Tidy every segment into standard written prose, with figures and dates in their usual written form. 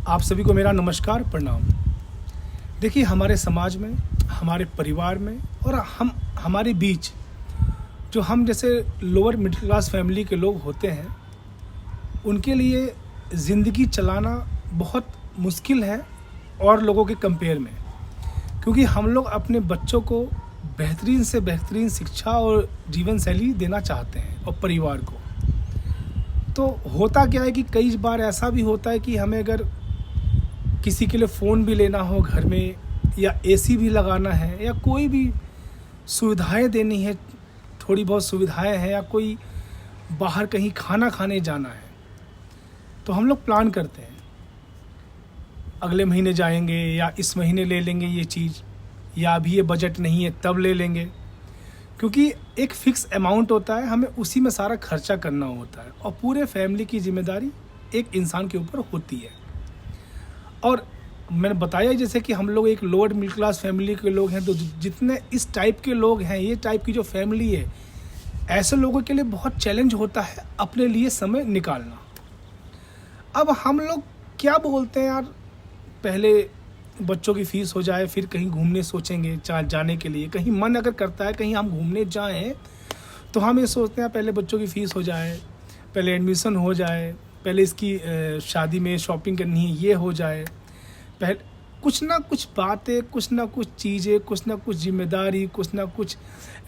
आप सभी को मेरा नमस्कार प्रणाम। देखिए, हमारे समाज में, हमारे परिवार में और हमारे बीच जो हम जैसे लोअर मिडिल क्लास फैमिली के लोग होते हैं, उनके लिए ज़िंदगी चलाना बहुत मुश्किल है और लोगों के कंपेयर में, क्योंकि हम लोग अपने बच्चों को बेहतरीन से बेहतरीन शिक्षा और जीवन शैली देना चाहते हैं और परिवार को। तो होता क्या है कि कई बार ऐसा भी होता है कि हमें अगर किसी के लिए फ़ोन भी लेना हो घर में, या एसी भी लगाना है, या कोई भी सुविधाएं देनी है, थोड़ी बहुत सुविधाएं हैं, या कोई बाहर कहीं खाना खाने जाना है, तो हम लोग प्लान करते हैं अगले महीने जाएंगे या इस महीने ले लेंगे ये चीज़, या अभी ये बजट नहीं है तब ले लेंगे, क्योंकि एक फ़िक्स अमाउंट होता है, हमें उसी में सारा खर्चा करना होता है और पूरे फैमिली की जिम्मेदारी एक इंसान के ऊपर होती है। और मैंने बताया जैसे कि हम लोग एक लोअर मिडिल क्लास फैमिली के लोग हैं, तो जितने इस टाइप के लोग हैं, ये टाइप की जो फैमिली है, ऐसे लोगों के लिए बहुत चैलेंज होता है अपने लिए समय निकालना। अब हम लोग क्या बोलते हैं यार, पहले बच्चों की फ़ीस हो जाए, फिर कहीं घूमने सोचेंगे जाने के लिए। कहीं मन अगर करता है कहीं हम घूमने जाएं, तो हम ये सोचते हैं पहले बच्चों की फ़ीस हो जाए, पहले एडमिशन हो जाए, पहले इसकी शादी में शॉपिंग करनी है ये हो जाए, पहले कुछ ना कुछ बातें, कुछ ना कुछ चीज़ें, कुछ ना कुछ जिम्मेदारी, कुछ ना कुछ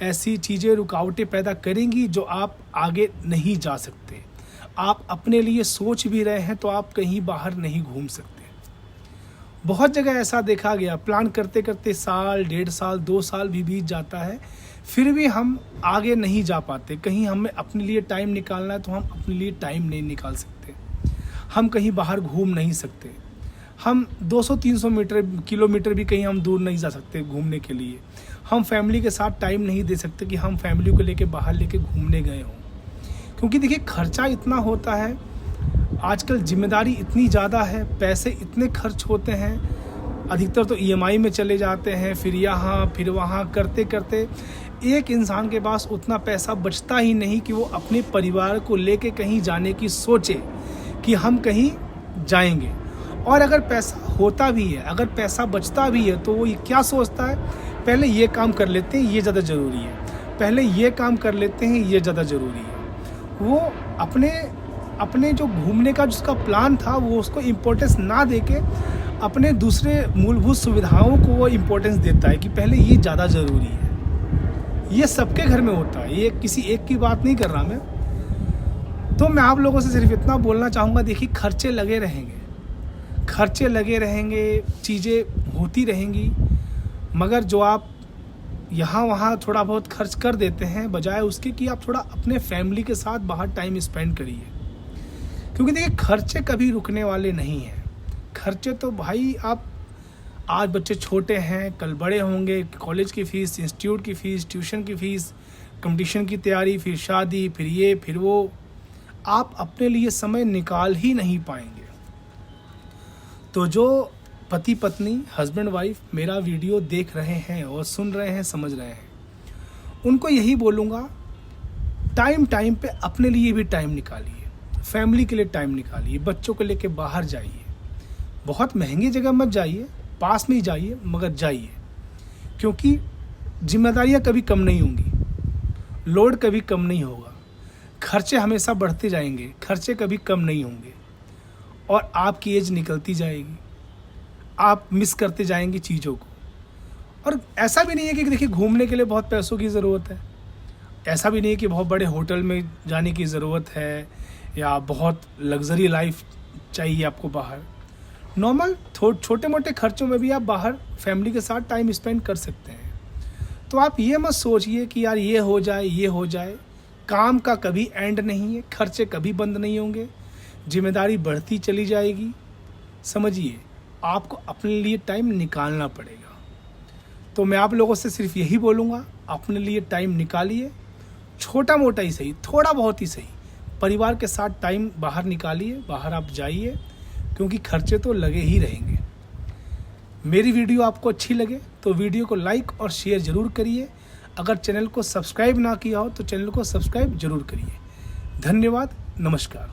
ऐसी चीज़ें रुकावटें पैदा करेंगी जो आप आगे नहीं जा सकते। आप अपने लिए सोच भी रहे हैं तो आप कहीं बाहर नहीं घूम सकते। बहुत जगह ऐसा देखा गया, प्लान करते करते साल, 1.5 साल, 2 साल भी बीत जाता है, फिर भी हम आगे नहीं जा पाते। कहीं हमें अपने लिए टाइम निकालना है तो हम अपने लिए टाइम नहीं निकाल सकते। हम कहीं बाहर घूम नहीं सकते। हम 200-300 किलोमीटर भी कहीं हम दूर नहीं जा सकते घूमने के लिए। हम फैमिली के साथ टाइम नहीं दे सकते कि हम फैमिली को लेके बाहर लेके घूमने गए हों, क्योंकि देखिए खर्चा इतना होता है आजकल, जिम्मेदारी इतनी ज़्यादा है, पैसे इतने खर्च होते हैं, अधिकतर तो ईएमआई में चले जाते हैं, फिर यहाँ फिर वहाँ करते करते एक इंसान के पास उतना पैसा बचता ही नहीं कि वो अपने परिवार को लेके कहीं जाने की सोचे कि हम कहीं जाएंगे। और अगर पैसा होता भी है, अगर पैसा बचता भी है, तो वो क्या सोचता है, पहले ये काम कर लेते हैं, ये ज़्यादा ज़रूरी है, पहले ये काम कर लेते हैं, ये ज़्यादा ज़रूरी है। वो अपने जो घूमने का जिसका प्लान था, वो उसको इम्पोर्टेंस ना देके अपने दूसरे मूलभूत सुविधाओं को वो इम्पोर्टेंस देता है कि पहले ये ज़्यादा ज़रूरी है। ये सबके घर में होता है, ये किसी एक की बात नहीं कर रहा मैं। तो मैं आप लोगों से सिर्फ इतना बोलना चाहूँगा, देखिए खर्चे लगे रहेंगे, चीज़ें होती रहेंगी, मगर जो आप यहाँ वहाँ थोड़ा बहुत खर्च कर देते हैं, बजाय उसके कि आप थोड़ा अपने फैमिली के साथ बाहर टाइम स्पेंड करिए। क्योंकि देखिए खर्चे कभी रुकने वाले नहीं हैं। खर्चे तो भाई, आप आज बच्चे छोटे हैं, कल बड़े होंगे, कॉलेज की फ़ीस, इंस्टीट्यूट की फ़ीस, ट्यूशन की फ़ीस, कंपटीशन की तैयारी, फिर शादी, फिर ये फिर वो, आप अपने लिए समय निकाल ही नहीं पाएंगे। तो जो पति पत्नी, हस्बैंड वाइफ मेरा वीडियो देख रहे हैं और सुन रहे हैं, समझ रहे हैं, उनको यही बोलूँगा, टाइम पे अपने लिए भी टाइम निकालिए, फैमिली के लिए टाइम निकालिए, बच्चों को लेके बाहर जाइए। बहुत महंगी जगह मत जाइए, पास में ही जाइए, मगर जाइए, क्योंकि जिम्मेदारियां कभी कम नहीं होंगी, लोड कभी कम नहीं होगा, खर्चे हमेशा बढ़ते जाएंगे, खर्चे कभी कम नहीं होंगे, और आपकी एज निकलती जाएगी, आप मिस करते जाएंगे चीज़ों को। और ऐसा भी नहीं है कि देखिए घूमने के लिए बहुत पैसों की ज़रूरत है, ऐसा भी नहीं है कि बहुत बड़े होटल में जाने की ज़रूरत है या बहुत लग्जरी लाइफ चाहिए आपको बाहर। नॉर्मल छोटे मोटे खर्चों में भी आप बाहर फैमिली के साथ टाइम स्पेंड कर सकते हैं। तो आप ये मत सोचिए कि यार ये हो जाए। काम का कभी एंड नहीं है, खर्चे कभी बंद नहीं होंगे, जिम्मेदारी बढ़ती चली जाएगी। समझिए, आपको अपने लिए टाइम निकालना पड़ेगा। तो मैं आप लोगों से सिर्फ यही बोलूँगा, अपने लिए टाइम निकालिए, छोटा मोटा ही सही, थोड़ा बहुत ही सही, परिवार के साथ टाइम बाहर निकालिए, बाहर आप जाइए, क्योंकि खर्चे तो लगे ही रहेंगे। मेरी वीडियो आपको अच्छी लगे तो वीडियो को लाइक और शेयर ज़रूर करिए। अगर चैनल को सब्सक्राइब ना किया हो तो चैनल को सब्सक्राइब ज़रूर करिए। धन्यवाद, नमस्कार।